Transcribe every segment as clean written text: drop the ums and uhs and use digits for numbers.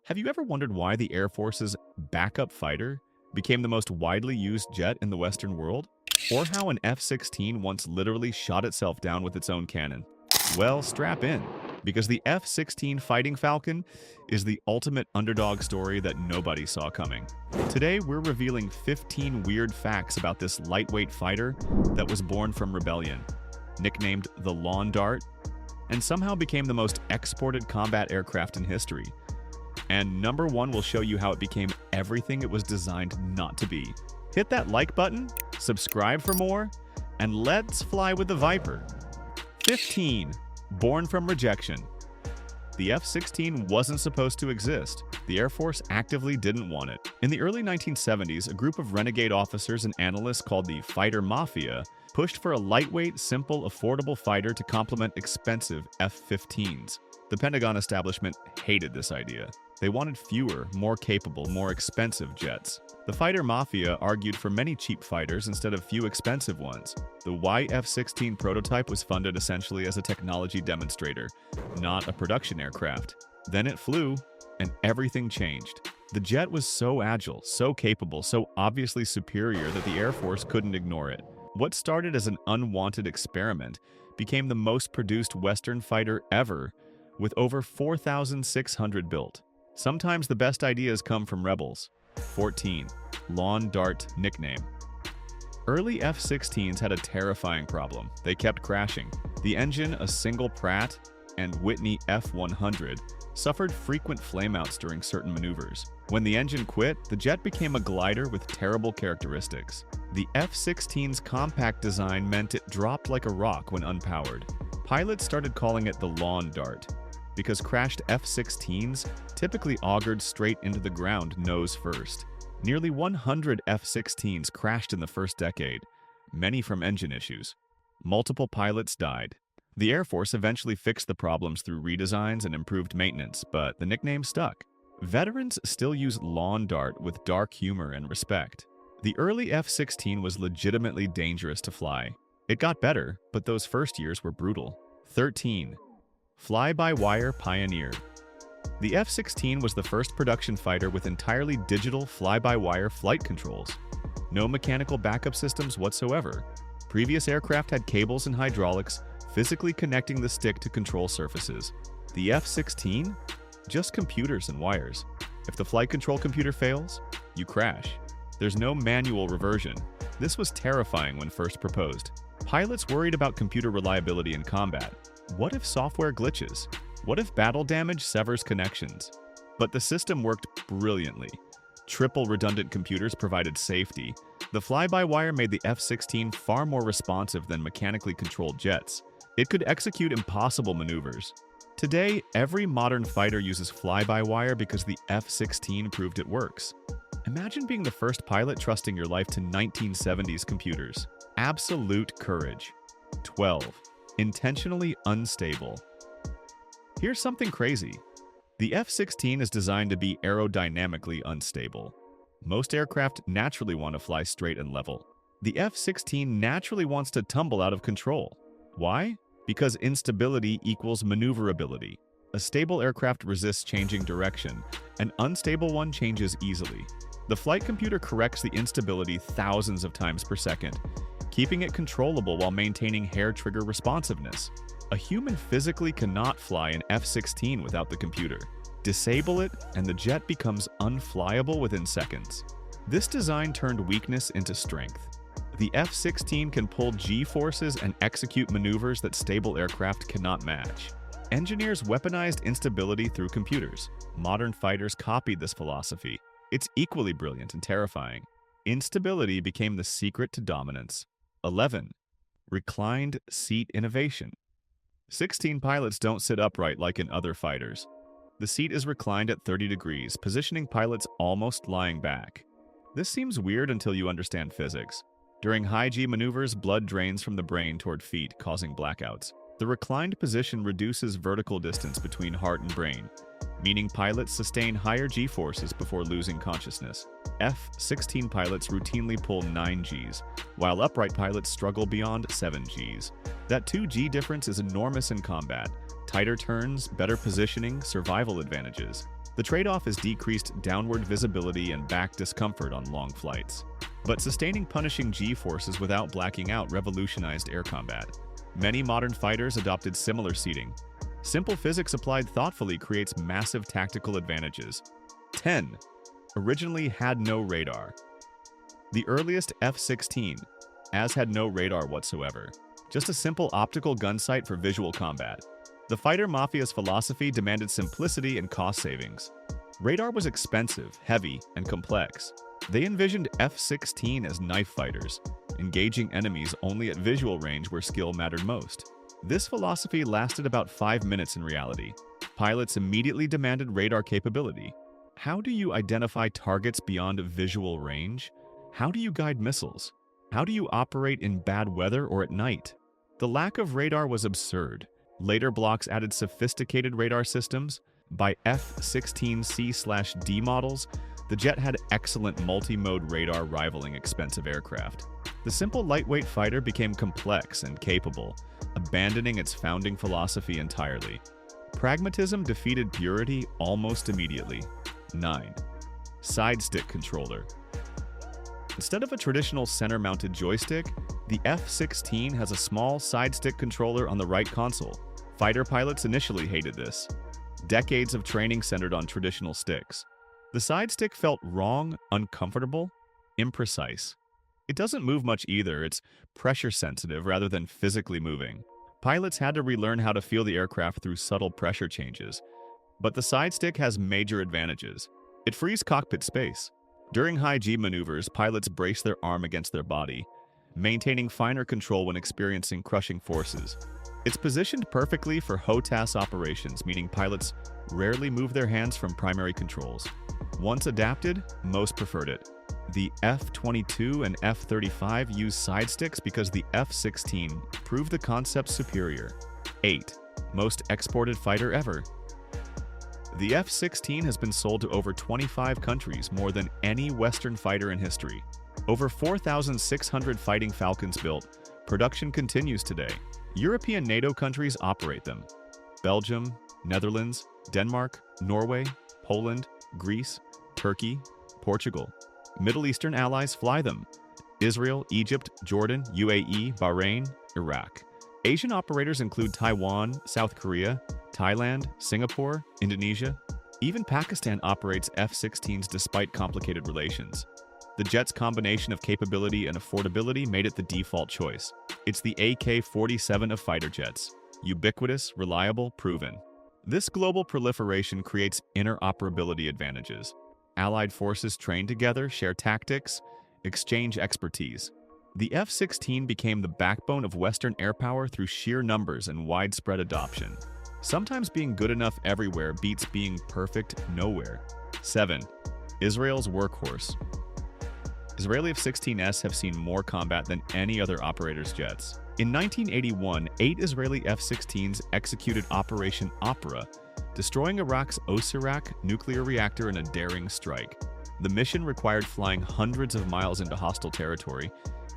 Have you ever wondered why the Air Force's backup fighter became the most widely used jet in the Western world? Or how an F-16 once literally shot itself down with its own cannon? Well, strap in, because the F-16 Fighting Falcon is the ultimate underdog story that nobody saw coming. Today, we're revealing 15 weird facts about this lightweight fighter that was born from rebellion, nicknamed the Lawn Dart, and somehow became the most exported combat aircraft in history. And number one will show you how it became everything it was designed not to be. Hit that like button, subscribe for more, and let's fly with the Viper. 15. Born from rejection. The F-16 wasn't supposed to exist. The Air Force actively didn't want it. In the early 1970s, a group of renegade officers and analysts called the Fighter Mafia pushed for a lightweight, simple, affordable fighter to complement expensive F-15s. The Pentagon establishment hated this idea. They wanted fewer, more capable, more expensive jets. The Fighter Mafia argued for many cheap fighters instead of few expensive ones. The YF-16 prototype was funded essentially as a technology demonstrator, not a production aircraft. Then it flew, and everything changed. The jet was so agile, so capable, so obviously superior that the Air Force couldn't ignore it. What started as an unwanted experiment became the most produced Western fighter ever, with over 4,600 built. Sometimes the best ideas come from rebels. 14. Lawn Dart nickname. Early F-16s had a terrifying problem. They kept crashing. The engine, a single Pratt and Whitney F-100, suffered frequent flameouts during certain maneuvers. When the engine quit, the jet became a glider with terrible characteristics. The F-16's compact design meant it dropped like a rock when unpowered. Pilots started calling it the Lawn Dart, because crashed F-16s typically augured straight into the ground nose first. Nearly 100 F-16s crashed in the first decade, many from engine issues. Multiple pilots died. The Air Force eventually fixed the problems through redesigns and improved maintenance, but the nickname stuck. Veterans still use Lawn Dart with dark humor and respect. The early F-16 was legitimately dangerous to fly. It got better, but those first years were brutal. 13. Fly-by-wire pioneer. The F-16 was the first production fighter with entirely digital fly-by-wire flight controls. No mechanical backup systems whatsoever. Previous aircraft had cables and hydraulics physically connecting the stick to control surfaces. The F-16? Just computers and wires. If the flight control computer fails, you crash. There's no manual reversion. This was terrifying when first proposed. Pilots worried about computer reliability in combat. What if software glitches? What if battle damage severs connections? But the system worked brilliantly. Triple redundant computers provided safety. The fly-by-wire made the F-16 far more responsive than mechanically controlled jets. It could execute impossible maneuvers. Today, every modern fighter uses fly-by-wire because the F-16 proved it works. Imagine being the first pilot trusting your life to 1970s computers. Absolute courage. 12. Intentionally unstable. Here's something crazy. The F-16 is designed to be aerodynamically unstable. Most aircraft naturally want to fly straight and level. The F-16 naturally wants to tumble out of control. Why? Because instability equals maneuverability. A stable aircraft resists changing direction. An unstable one changes easily. The flight computer corrects the instability thousands of times per second, keeping it controllable while maintaining hair trigger responsiveness. A human physically cannot fly an F-16 without the computer. Disable it, and the jet becomes unflyable within seconds. This design turned weakness into strength. The F-16 can pull G-forces and execute maneuvers that stable aircraft cannot match. Engineers weaponized instability through computers. Modern fighters copied this philosophy. It's equally brilliant and terrifying. Instability became the secret to dominance. 11. Reclined seat innovation. 16 pilots don't sit upright like in other fighters. The seat is reclined at 30 degrees, positioning pilots almost lying back. This seems weird until you understand physics. During high-G maneuvers, blood drains from the brain toward feet, causing blackouts. The reclined position reduces vertical distance between heart and brain, meaning pilots sustain higher G-forces before losing consciousness. F-16 pilots routinely pull 9 Gs, while upright pilots struggle beyond 7 Gs. That 2 G difference is enormous in combat. Tighter turns, better positioning, survival advantages. The trade-off is decreased downward visibility and back discomfort on long flights. But sustaining punishing G-forces without blacking out revolutionized air combat. Many modern fighters adopted similar seating. Simple physics applied thoughtfully creates massive tactical advantages. 10. Originally had no radar. The earliest F-16, as had no radar whatsoever. Just a simple optical gun sight for visual combat. The fighter mafia's philosophy demanded simplicity and cost savings. Radar was expensive, heavy, and complex. They envisioned F-16 as knife fighters, engaging enemies only at visual range where skill mattered most. This philosophy lasted about 5 minutes in reality. Pilots immediately demanded radar capability. How do you identify targets beyond visual range? How do you guide missiles? How do you operate in bad weather or at night? The lack of radar was absurd. Later blocks added sophisticated radar systems. By F-16C/D models, the jet had excellent multi-mode radar rivaling expensive aircraft. The simple lightweight fighter became complex and capable, abandoning its founding philosophy entirely. Pragmatism defeated purity almost immediately. 9. Side stick controller. Instead of a traditional center-mounted joystick, the F-16 has a small side stick controller on the right console. Fighter pilots initially hated this. Decades of training centered on traditional sticks. The side stick felt wrong, uncomfortable, imprecise. It doesn't move much either, it's pressure-sensitive rather than physically moving. Pilots had to relearn how to feel the aircraft through subtle pressure changes. But the side stick has major advantages. It frees cockpit space. During high-G maneuvers, pilots brace their arm against their body, maintaining finer control when experiencing crushing forces. It's positioned perfectly for HOTAS operations, meaning pilots rarely move their hands from primary controls. Once adapted, most preferred it. The F-22 and F-35 use side sticks because the F-16 proved the concept superior. 8. Most exported fighter ever. The F-16 has been sold to over 25 countries, more than any Western fighter in history. Over 4,600 Fighting Falcons built. Production continues today. European NATO countries operate them. Belgium, Netherlands, Denmark, Norway, Poland, Greece, Turkey, Portugal. Middle Eastern allies fly them. Israel, Egypt, Jordan, UAE, Bahrain, Iraq. Asian operators include Taiwan, South Korea, Thailand, Singapore, Indonesia. Even Pakistan operates F-16s despite complicated relations. The jet's combination of capability and affordability made it the default choice. It's the AK-47 of fighter jets. Ubiquitous, reliable, proven. This global proliferation creates interoperability advantages. Allied forces train together, share tactics, exchange expertise. The F-16 became the backbone of Western air power through sheer numbers and widespread adoption. Sometimes being good enough everywhere beats being perfect nowhere. 7. Israel's workhorse. Israeli F-16s have seen more combat than any other operator's jets. In 1981, 8 Israeli F-16s executed Operation Opera, destroying Iraq's Osirak nuclear reactor in a daring strike. The mission required flying hundreds of miles into hostile territory,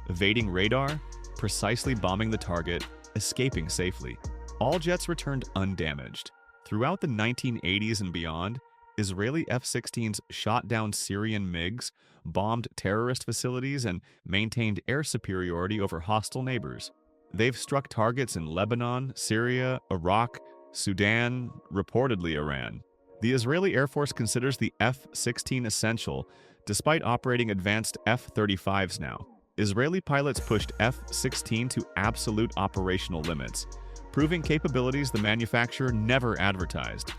evading radar, precisely bombing the target, escaping safely. All jets returned undamaged. Throughout the 1980s and beyond, Israeli F-16s shot down Syrian MiGs, bombed terrorist facilities, and maintained air superiority over hostile neighbors. They've struck targets in Lebanon, Syria, Iraq, Sudan, reportedly Iran. The Israeli Air Force considers the F-16 essential, despite operating advanced F-35s now. Israeli pilots pushed F-16 to absolute operational limits, proving capabilities the manufacturer never advertised.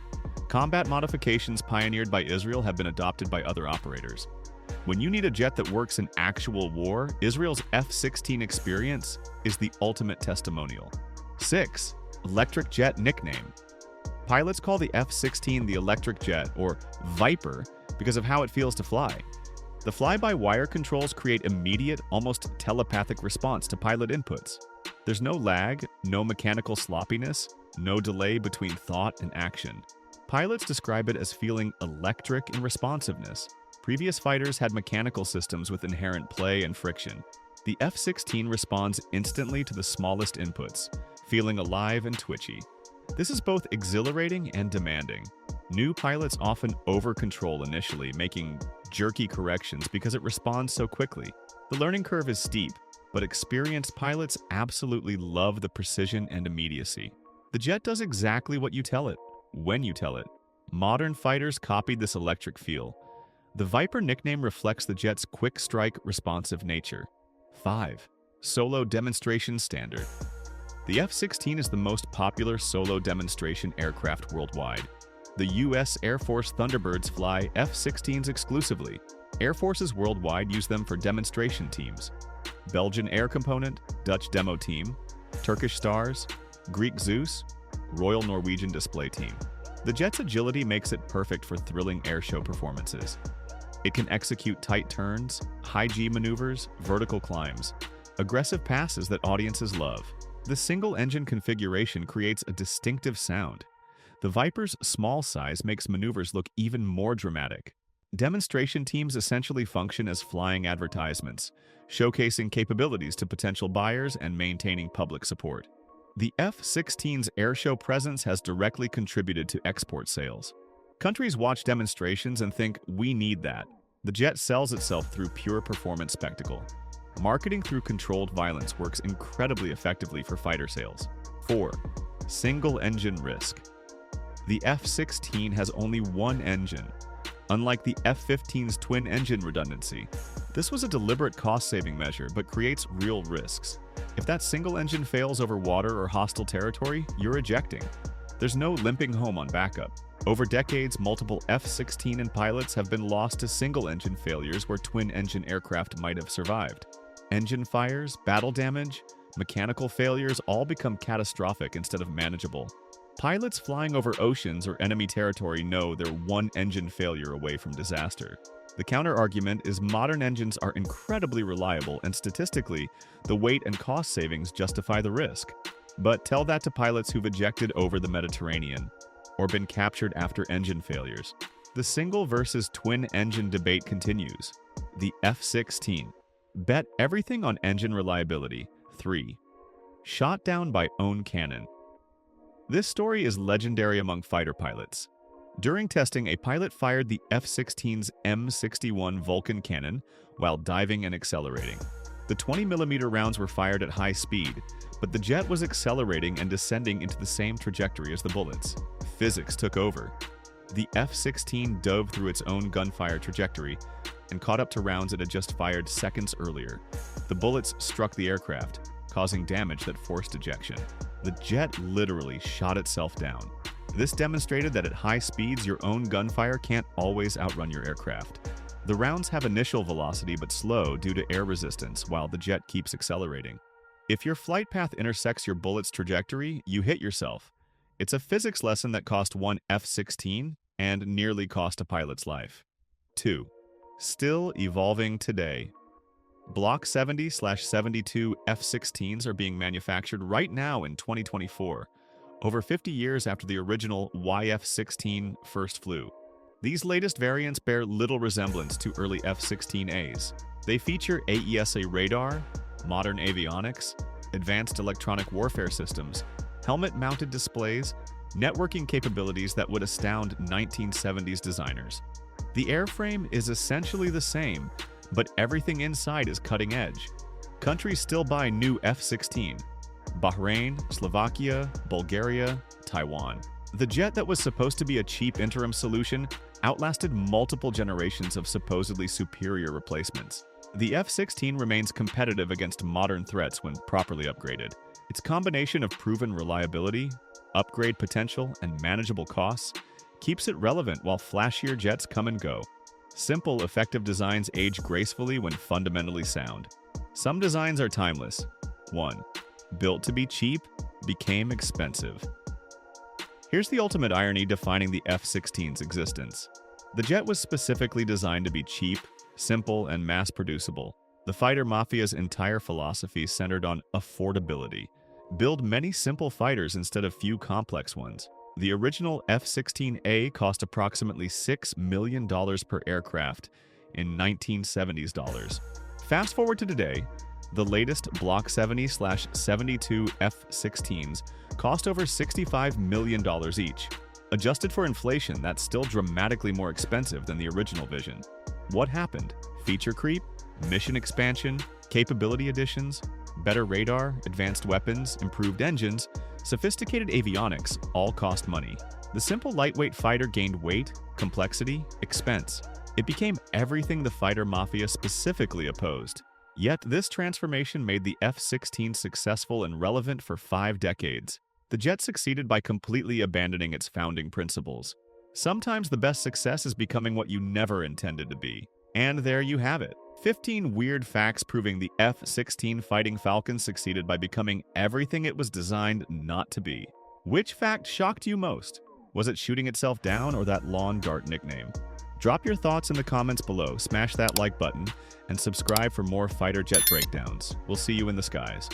Combat modifications pioneered by Israel have been adopted by other operators. When you need a jet that works in actual war, Israel's F-16 experience is the ultimate testimonial. 6. Electric jet nickname. Pilots call the F-16 the electric jet, or Viper, because of how it feels to fly. The fly-by-wire controls create immediate, almost telepathic response to pilot inputs. There's no lag, no mechanical sloppiness, no delay between thought and action. Pilots describe it as feeling electric in responsiveness. Previous fighters had mechanical systems with inherent play and friction. The F-16 responds instantly to the smallest inputs, feeling alive and twitchy. This is both exhilarating and demanding. New pilots often over-control initially, making jerky corrections because it responds so quickly. The learning curve is steep, but experienced pilots absolutely love the precision and immediacy. The jet does exactly what you tell it, when you tell it. Modern fighters copied this electric feel. The Viper nickname reflects the jet's quick-strike, responsive nature. 5. Solo Demonstration Standard. The F-16 is the most popular solo demonstration aircraft worldwide. The U.S. Air Force Thunderbirds fly F-16s exclusively. Air forces worldwide use them for demonstration teams. Belgian Air Component, Dutch Demo Team, Turkish Stars, Greek Zeus, Royal Norwegian Display Team. The jet's agility makes it perfect for thrilling airshow performances. It can execute tight turns, high-G maneuvers, vertical climbs, aggressive passes that audiences love. The single-engine configuration creates a distinctive sound. The Viper's small size makes maneuvers look even more dramatic. Demonstration teams essentially function as flying advertisements, showcasing capabilities to potential buyers and maintaining public support. The F-16's airshow presence has directly contributed to export sales. Countries watch demonstrations and think, "We need that." The jet sells itself through pure performance spectacle. Marketing through controlled violence works incredibly effectively for fighter sales. 4. Single-engine risk. The F-16 has only one engine, unlike the F-15's twin-engine redundancy. This was a deliberate cost-saving measure, but creates real risks. If that single engine fails over water or hostile territory, you're ejecting. There's no limping home on backup. Over decades, multiple F-16 and pilots have been lost to single-engine failures where twin-engine aircraft might have survived. Engine fires, battle damage, mechanical failures all become catastrophic instead of manageable. Pilots flying over oceans or enemy territory know they're one engine failure away from disaster. The counter-argument is modern engines are incredibly reliable, and statistically, the weight and cost savings justify the risk. But tell that to pilots who've ejected over the Mediterranean or been captured after engine failures. The single versus twin engine debate continues. The F-16. Bet everything on engine reliability. 3. Shot down by own cannon. This story is legendary among fighter pilots. During testing, a pilot fired the F-16's M61 Vulcan cannon while diving and accelerating. The 20mm rounds were fired at high speed, but the jet was accelerating and descending into the same trajectory as the bullets. Physics took over. The F-16 dove through its own gunfire trajectory and caught up to rounds it had just fired seconds earlier. The bullets struck the aircraft, causing damage that forced ejection. The jet literally shot itself down. This demonstrated that at high speeds, your own gunfire can't always outrun your aircraft. The rounds have initial velocity but slow due to air resistance while the jet keeps accelerating. If your flight path intersects your bullet's trajectory, you hit yourself. It's a physics lesson that cost one F-16 and nearly cost a pilot's life. 2. Still evolving today. Block 70/72 F-16s are being manufactured right now in 2024, over 50 years after the original YF-16 first flew. These latest variants bear little resemblance to early F-16As. They feature AESA radar, modern avionics, advanced electronic warfare systems, helmet-mounted displays, networking capabilities that would astound 1970s designers. The airframe is essentially the same, but everything inside is cutting edge. Countries still buy new F-16. Bahrain, Slovakia, Bulgaria, Taiwan. The jet that was supposed to be a cheap interim solution outlasted multiple generations of supposedly superior replacements. The F-16 remains competitive against modern threats when properly upgraded. Its combination of proven reliability, upgrade potential, and manageable costs keeps it relevant while flashier jets come and go. Simple, effective designs age gracefully when fundamentally sound. Some designs are timeless. 1. Built to be cheap, became expensive. Here's the ultimate irony defining the F-16's existence. The jet was specifically designed to be cheap, simple, and mass-producible. The fighter mafia's entire philosophy centered on affordability. Build many simple fighters instead of few complex ones. The original F-16A cost approximately $6 million per aircraft in 1970s dollars. Fast forward to today, the latest Block 70/72 F-16s cost over $65 million each. Adjusted for inflation, that's still dramatically more expensive than the original Vision. What happened? Feature creep? Mission expansion? Capability additions? Better radar, advanced weapons, improved engines, sophisticated avionics all cost money. The simple lightweight fighter gained weight, complexity, expense. It became everything the fighter mafia specifically opposed. Yet this transformation made the F-16 successful and relevant for 5 decades. The jet succeeded by completely abandoning its founding principles. Sometimes the best success is becoming what you never intended to be. And there you have it. 15 weird facts proving the F-16 Fighting Falcon succeeded by becoming everything it was designed not to be. Which fact shocked you most? Was it shooting itself down or that lawn dart nickname? Drop your thoughts in the comments below, smash that like button, and subscribe for more fighter jet breakdowns. We'll see you in the skies.